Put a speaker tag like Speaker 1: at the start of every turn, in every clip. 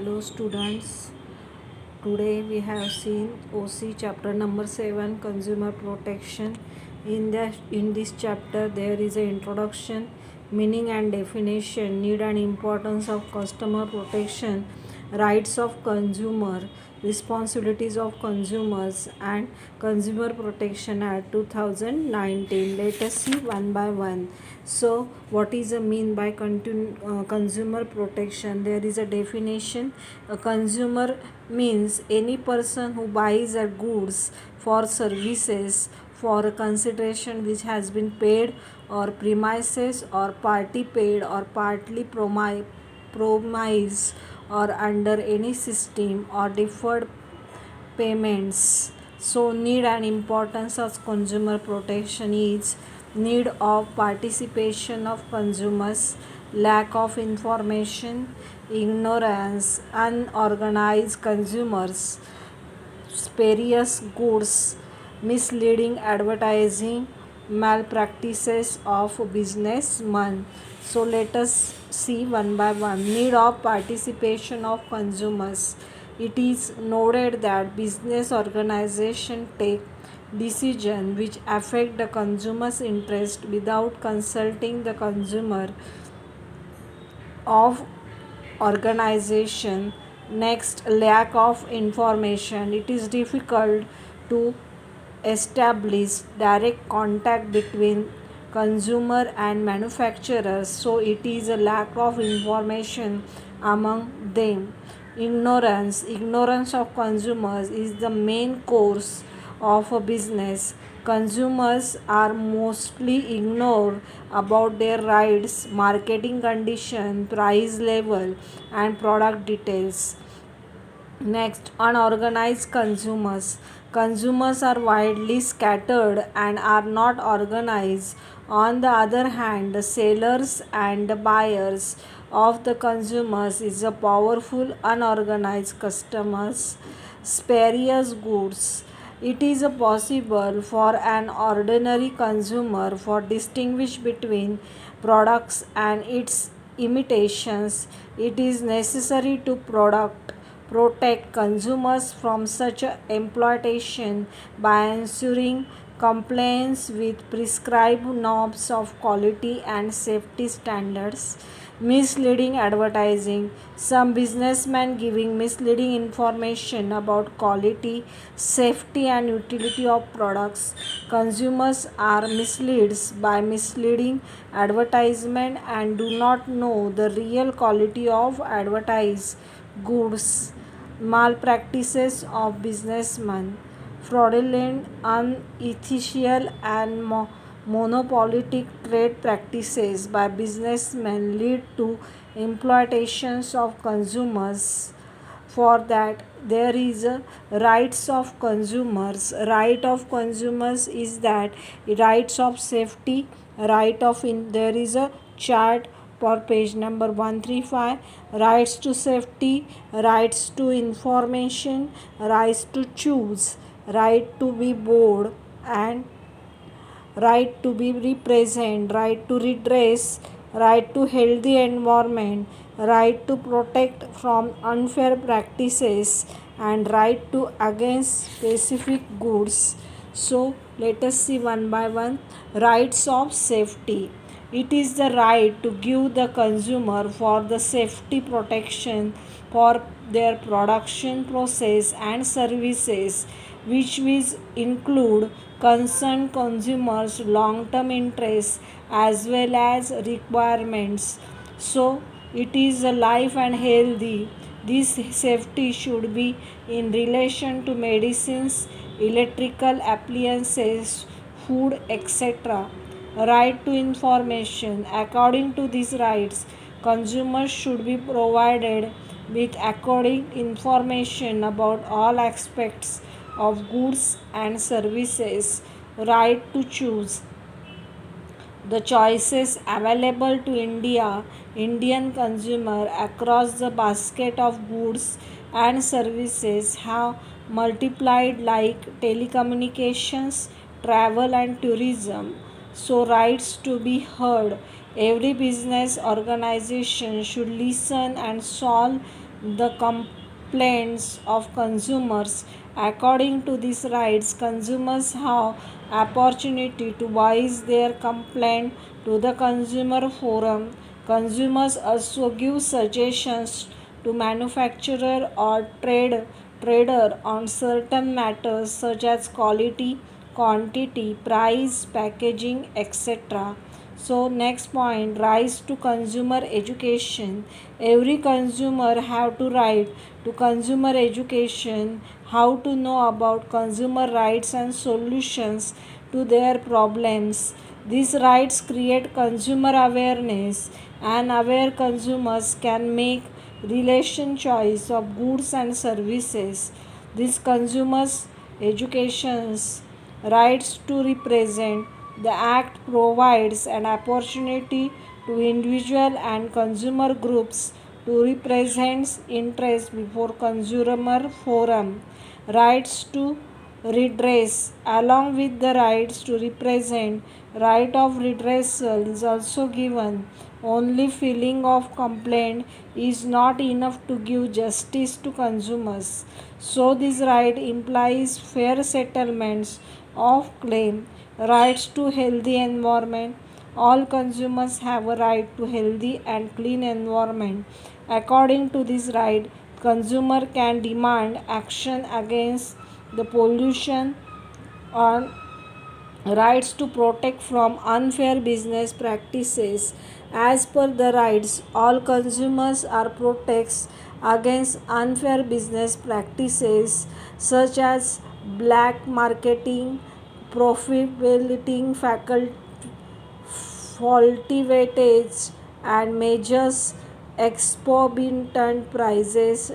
Speaker 1: Hello students. Today we have seen OC chapter number 7, consumer protection. In this chapter there is an introduction, meaning and definition, need and importance of customer protection, rights of consumer, responsibilities of consumers, and consumer protection act 2019. Let us see one by one. So what is the mean by consumer protection? There is a definition. A consumer means any person who buys a goods for services for a consideration which has been paid or premises or party paid or partly promise or under any system or deferred payments. So need and importance of consumer protection is need of participation of consumers, lack of information, ignorance, unorganized consumers, spurious goods, misleading advertising, malpractices of businessmen. So let us see one by one. Need of participation of consumers. It is noted that business organization take decision which affect the consumer's interest without consulting the consumer of organization. Next, lack of information. It is difficult to establish direct contact between consumer and manufacturers, so it is a lack of information among them. Ignorance of consumers is the main cause of a business. Consumers are mostly ignored about their rights, marketing condition, price level, and product details. Next, unorganized consumers. Consumers are widely scattered and are not organized. On the other hand, the sellers and the buyers of the consumers is a powerful unorganized customers. Spurious goods. It is possible for an ordinary consumer for distinguish between products and its imitations. It is necessary to protect consumers from such exploitation by ensuring compliance with prescribed norms of quality and safety standards. Misleading advertising. Some businessmen giving misleading information about quality, safety, and utility of products. Consumers are misled by misleading advertisement and do not know the real quality of advertised goods. Malpractices of businessmen. Fraudulent, unethical, and monopolistic trade practices by businessmen lead to exploitations of consumers. For that, there is a rights of consumers. Right of consumers is that rights of safety, there is a chart for page number 135. Rights to safety, rights to information, rights to choose, right to be bored, and right to be represent, right to redress, right to healthy environment, right to protect from unfair practices, and right to against specific goods. So let us see one by one. Rights of safety. It is the right to give the consumer for the safety protection for their production process and services, which will include concerned consumers' long-term interests as well as requirements. So it is a life and healthy. This safety should be in relation to medicines, electrical appliances, food, etc. Right to information. According to these rights, consumers should be provided with accurate information about all aspects of goods and services. Right to choose. The choices available to Indian consumer across the basket of goods and services have multiplied, like telecommunications, travel, and tourism. So rights to be heard. Every business organization should listen and solve the complaints of consumers. According to these rights, consumers have opportunity to voice their complaint to the consumer forum. Consumers also give suggestions to manufacturer or trader on certain matters such as quality, quantity, price, packaging, etc. So next point, rise to consumer education. Every consumer have to right to consumer education, how to know about consumer rights and solutions to their problems. These rights create consumer awareness, and aware consumers can make relation choice of goods and services. These consumers educations rights to represent. The act provides an opportunity to individual and consumer groups to represent interests before consumer forum. Rights to redress. Along with the rights to represent, right of redressal is also given. Only filing of complaint is not enough to give justice to consumers. So this right implies fair settlements of claim. Rights to healthy environment. All consumers have a right to healthy and clean environment. According to this right, consumer can demand action against the pollution on rights to protect from unfair business practices. As per the rights, all consumers are protected against unfair business practices such as black marketing, profiteering, faulty weightage, and measures exorbitant prices,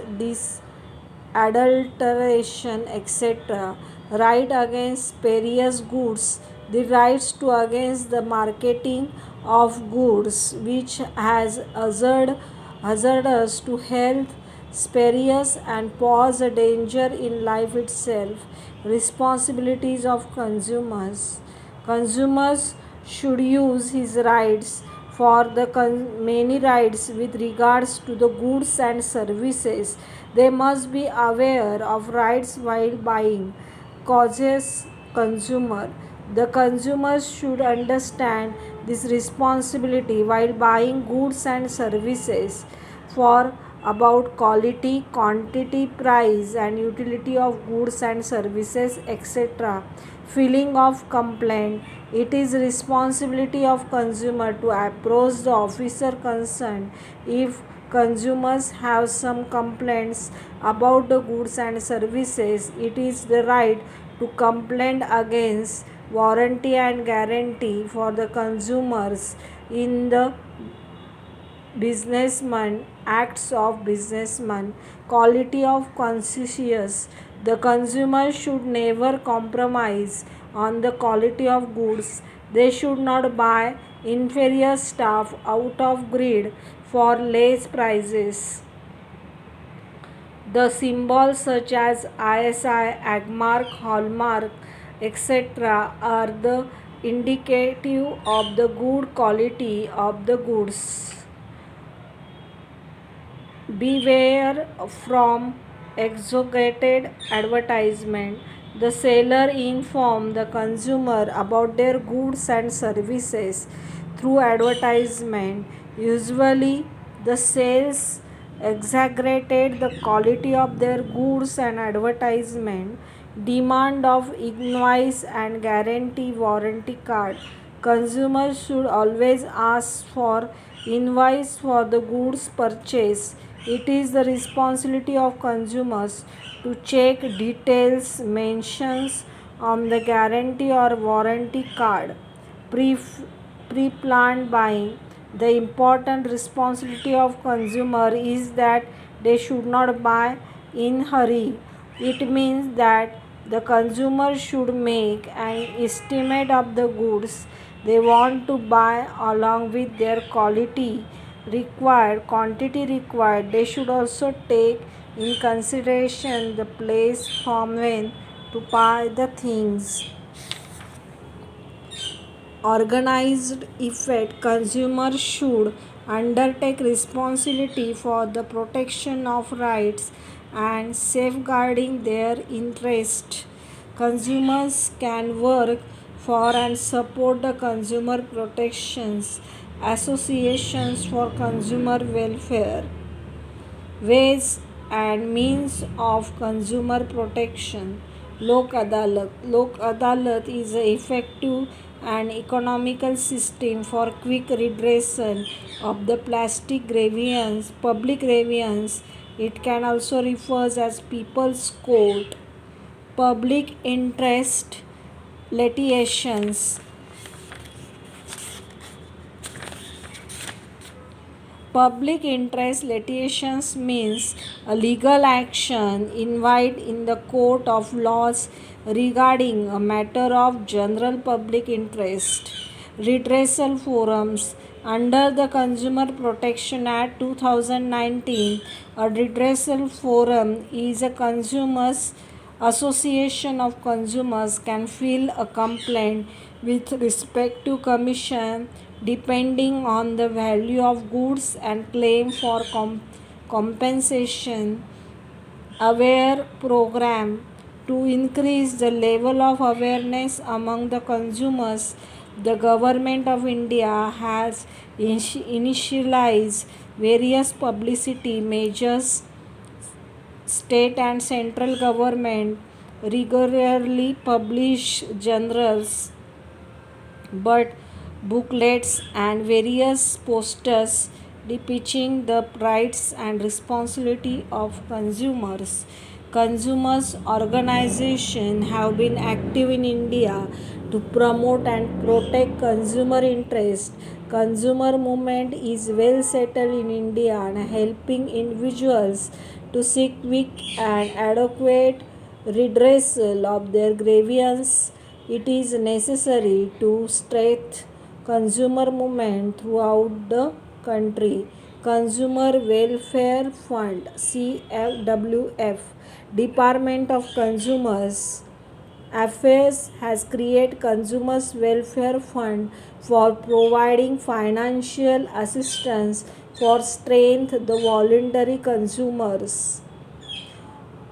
Speaker 1: adulteration, etc. Right against spurious goods. The rights to against the marketing of goods which has hazardous to health, spurious, and pose a danger in life itself. Responsibilities of consumers. Consumers should use his rights for the many rights with regards to the goods and services. They must be aware of rights while buying. Causes consumer. The consumers should understand this responsibility while buying goods and services for about quality, quantity, price, and utility of goods and services, etc. Filing of complaint. It is responsibility of consumer to approach the officer concerned if consumers have some complaints about the goods and services. It is the right to complain against warranty and guarantee for the consumers in the businessman acts of businessman. Quality of conscious. The consumer should never compromise on the quality of goods. They should not buy inferior stuff out of greed for less prices. The symbols such as ISI, Agmark, Hallmark, etc. are the indicative of the good quality of the goods. Beware from exaggerated advertisement. The seller informs the consumer about their goods and services through advertisement. Usually, the sales exaggerated the quality of their goods and advertisement. Demand of invoice and guarantee warranty card. Consumers should always ask for invoice for the goods purchased. It is the responsibility of consumers to check details mentions on the guarantee or warranty card. Pre-planned buying. The important responsibility of consumer is that they should not buy in hurry. It means that the consumer should make an estimate of the goods they want to buy along with their quality required, quantity required. They should also take in consideration the place from when to buy the things. Organized effect. Consumers should undertake responsibility for the protection of rights and safeguarding their interest. Consumers can work for and support the consumer protections associations for consumer welfare. Ways and means of consumer protection. Lok Adalat. Lok Adalat is an effective and economical system for quick redressal of the plastic grievance, public grievance. It can also refers as people's court. Public interest litigations. Public interest litigations means a legal action invited in the court of laws regarding a matter of general public interest. Redressal forums. Under the Consumer Protection Act 2019, a redressal forum is a consumers association of consumers can file a complaint with respect to commission depending on the value of goods and claim for compensation. Aware program. To increase the level of awareness among the consumers, the Government of India has initialized various publicity measures. State and central government regularly publish journals, but booklets and various posters depicting the rights and responsibility of consumers. Consumers organizations have been active in India to promote and protect consumer interest. Consumer movement is well settled in India and helping individuals to seek quick and adequate redressal of their grievance. It is necessary to strengthen consumer movement throughout the country. Consumer Welfare Fund CFWF Department of Consumers Affairs has created Consumers Welfare Fund for providing financial assistance for strength the voluntary consumers.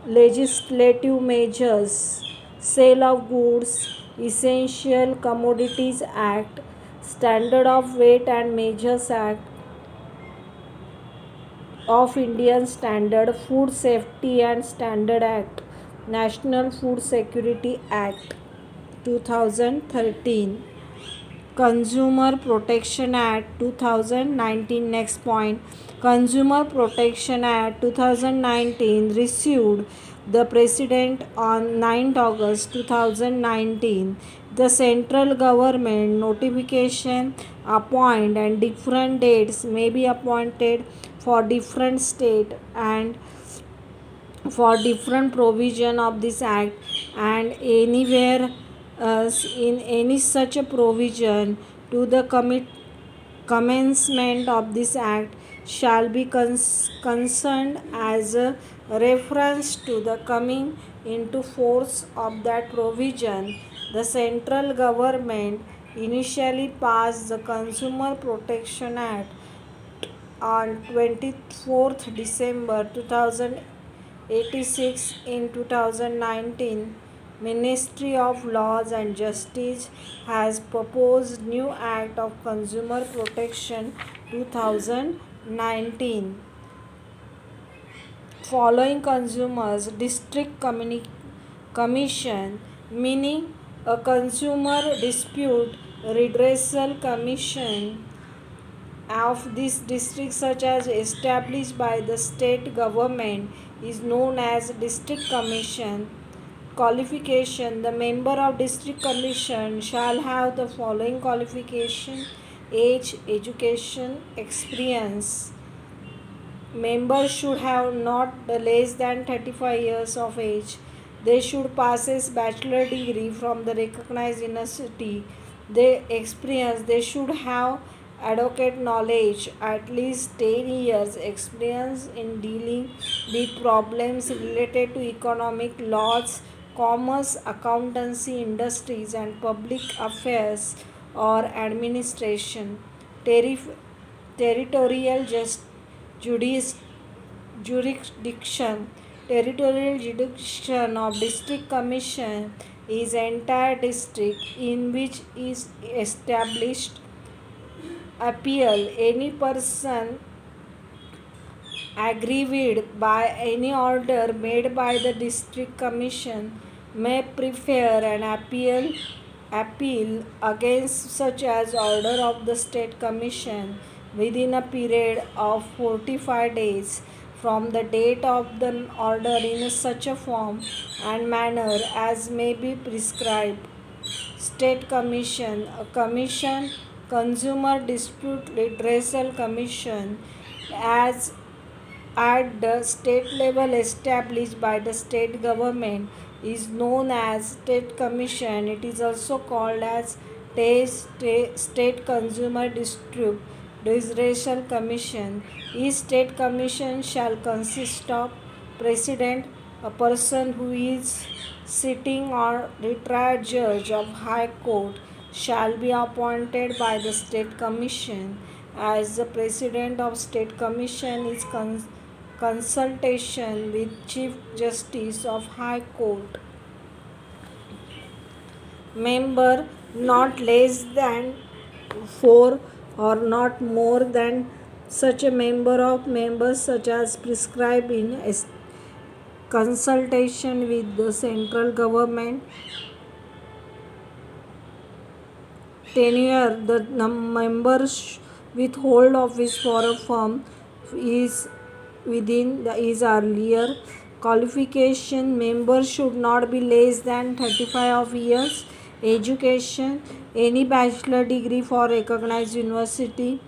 Speaker 1: Legislative measures. Sale of Goods Essential Commodities Act, Standard of Weight and Measures Act of Indian Standard, Food Safety and Standard Act, National Food Security Act 2013. Consumer Protection Act 2019. Next point. Consumer Protection Act 2019 received the President on 9th August 2019. The central government notification appoint and different dates may be appointed for different state and for different provision of this act, and anywhere in any such a provision to the commencement of this act shall be concerned as a reference to the coming into force of that provision. The central government initially passed the Consumer Protection Act on 24th December 2086. In 2019, Ministry of Laws and Justice has proposed new Act of Consumer Protection 2019. Following consumers district commission, meaning a consumer dispute redressal commission of this district such as established by the state government is known as district commission. Qualification. The member of district commission shall have the following qualification: age, education, experience. Members should have not less than 35 years of age. They should possess bachelor degree from the recognized university. They should have adequate knowledge, at least 10 years experience in dealing with problems related to economic laws, commerce, accountancy, industries and public affairs or administration. Territorial juris, jurisdiction. Territorial jurisdiction of district commission is entire district in which is established appeal. Any person aggrieved by any order made by the district commission may prefer an appeal against such as order of the state commission within a period of 45 days from the date of the order in such a form and manner as may be prescribed. State commission, a commission, consumer dispute redressal commission, as at the state level established by the state government, is known as state commission. It is also called as state consumer dispute redressal commission. Each state commission shall consist of president, a person who is sitting or retired judge of high court shall be appointed by the state commission. As the president of state commission is consultation with chief justice of high court. Member not less than 4 or not more than such a member of members such as prescribed in consultation with the central government. Tenure, the members with hold office for a firm is within the is earlier. Qualification, members should not be less than 35 of years. Education, any bachelor degree for recognized university.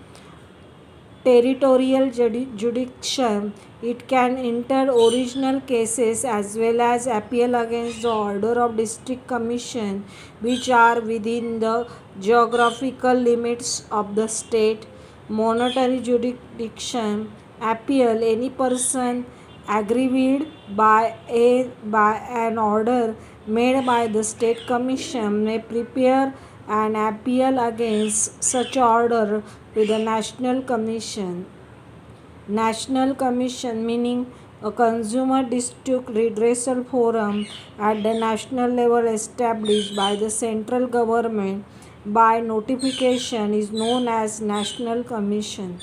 Speaker 1: Territorial jurisdiction, it can enter original cases as well as appeal against the order of district commission which are within the geographical limits of the state. Monetary jurisdiction, appeal, any person aggrieved by an order made by the state commission may prepare an appeal against such order to the national commission. National commission meaning a consumer dispute redressal forum at the national level established by the central government by notification is known as national commission.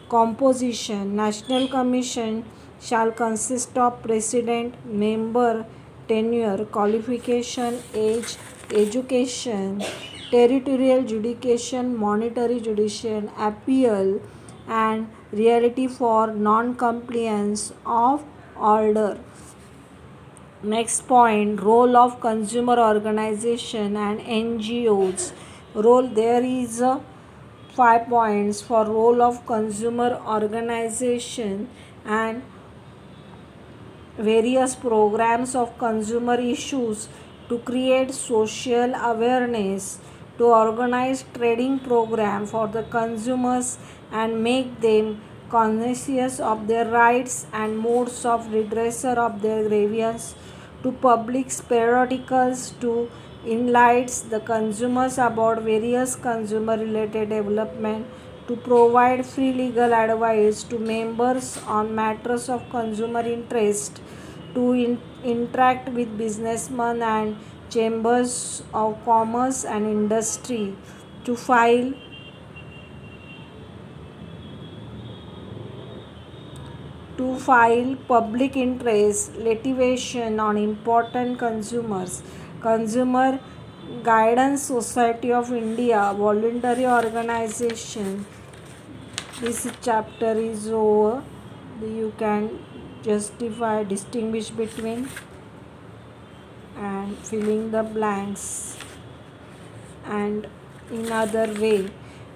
Speaker 1: Composition, national commission shall consist of president, member, tenure, qualification, age, education, territorial jurisdiction, monetary jurisdiction, appeal, and reality for non-compliance of order. Next point, role of consumer organization and NGOs. Role, there is 5 points for role of consumer organization and various programs of consumer issues to create social awareness, to organize trading program for the consumers and make them conscious of their rights and modes of redressal of their grievance, to publish periodicals to enlighten the consumers about various consumer related development, to provide free legal advice to members on matters of consumer interest, to interact with businessmen and chambers of commerce and industry, to file public interest litigation on important consumers. Consumer Guidance Society of India, voluntary organization. This chapter is over. You can distinguish between and filling the blanks, and in other way.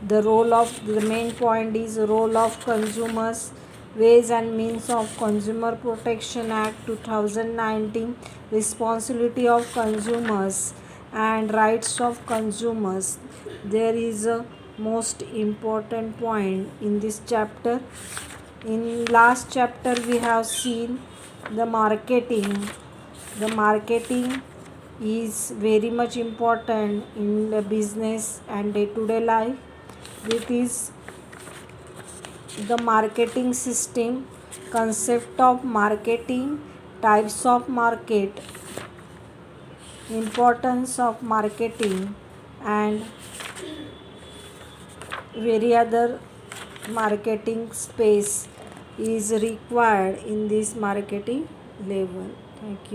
Speaker 1: The main point is role of consumers, Ways and Means of Consumer Protection Act 2019, responsibility of consumers and rights of consumers. There is a most important point in this chapter. In last chapter we have seen the marketing. The marketing is very much important in the business and day-to-day life. It is the marketing system, concept of marketing, types of market, importance of marketing, and very other marketing space is required in this marketing level. Thank you.